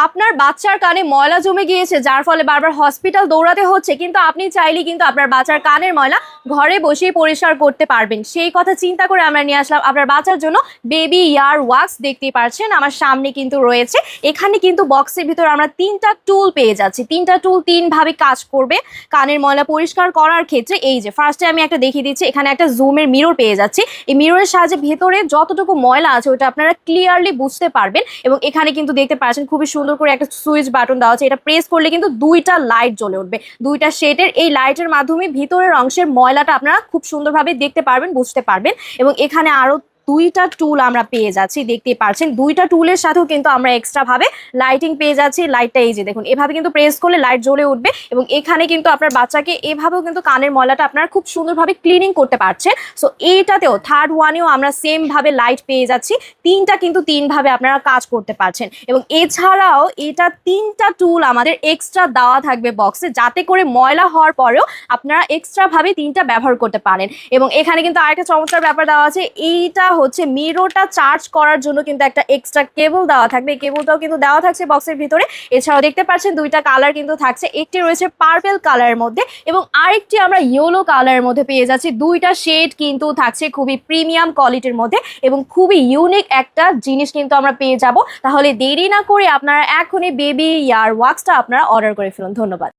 আপনার বাচ্চার কানে ময়লা জমে গিয়েছে যার ফলে বারবার হসপিটাল দৌড়াতে হচ্ছে, কিন্তু আপনি চাইলেই কিন্তু আপনার বাচ্চার কানের ময়লা ঘরে বসেই পরিষ্কার করতে পারবেন। সেই কথা চিন্তা করে আমরা নিয়ে আসলাম আপনার বাচ্চার জন্য বেবি ইয়ার ওয়াক্স। দেখতেই পাচ্ছেন আমার সামনে কিন্তু রয়েছে। এখানে কিন্তু বক্সের ভিতর আমরা 3টা টুল পেয়ে যাচ্ছি। 3টা টুল 3 ভাবে কাজ করবে কানের ময়লা পরিষ্কার করার ক্ষেত্রে। এই যে ফার্স্টে আমি একটা দেখিয়ে দিচ্ছি, এখানে একটা জুমের মিরর পেয়ে যাচ্ছি। এই মিররের সাহায্যে ভেতরে যতটুকু ময়লা আছে ওটা আপনারা ক্লিয়ারলি বুঝতে পারবেন। এবং এখানে কিন্তু দেখতে পাচ্ছেন খুবই সুন্দর করে একটা সুইচ বাটন দেওয়া আছে। এটা প্রেস করলে কিন্তু 2টা লাইট জ্বলে উঠবে, 2টা শেডের। এই লাইটের মাধ্যমে ভিতরের অংশের ময়লাটা আপনারা খুব সুন্দরভাবে দেখতে পারবেন, বুঝতে পারবেন। এবং এখানে আরো 2টা টুল আমরা পেয়ে যাচ্ছি, দেখতে পাচ্ছেন। 2টা টুলের সাথেও কিন্তু আমরা এক্সট্রা ভাবে লাইটিং পেয়ে যাচ্ছি। লাইটটা এই যে দেখুন, এভাবে কিন্তু প্রেস করলে লাইট জ্বলে উঠবে। এবং এখানে কিন্তু আপনার বাচ্চাকে এভাবেও কিন্তু কানের ময়লাটা আপনারা খুব সুন্দরভাবে ক্লিনিং করতে পারছেন। সো এইটাতেও থার্ড ওয়ানেও আমরা সেম ভাবে লাইট পেয়ে যাচ্ছি। 3টা কিন্তু 3 ভাবে আপনারা কাজ করতে পারছেন। এবং এছাড়াও এটা 3টা টুল আমাদের এক্সট্রা দেওয়া থাকবে বক্সে, যাতে করে ময়লা হওয়ার পরেও আপনারা এক্সট্রা ভাবে 3টা ব্যবহার করতে পারেন। এবং এখানে কিন্তু আরেকটা চমৎকার ব্যাপার দেওয়া আছে, এইটা হচ্ছে মিররটা চার্জ করার জন্য কিন্তু একটা এক্সট্রা কেবল দেওয়া থাকবে। এই কেবলটাও কিন্তু দেওয়া থাকছে বক্সের ভিতরে। এছাড়াও দেখতে পাচ্ছেন 2টা কালার কিন্তু থাকছে, একটি রয়েছে পার্পল কালারের মধ্যে এবং আরেকটি আমরা ইয়েলো কালারের মধ্যে পেয়ে যাচ্ছি। 2টা শেড কিন্তু থাকছে খুবই প্রিমিয়াম কোয়ালিটির মধ্যে এবং খুবই ইউনিক একটা জিনিস কিন্তু আমরা পেয়ে যাব। তাহলে দেরি না করে আপনারা এখনই বেবি ইয়ার ওয়াক্সটা আপনারা অর্ডার করে ফেলুন। ধন্যবাদ।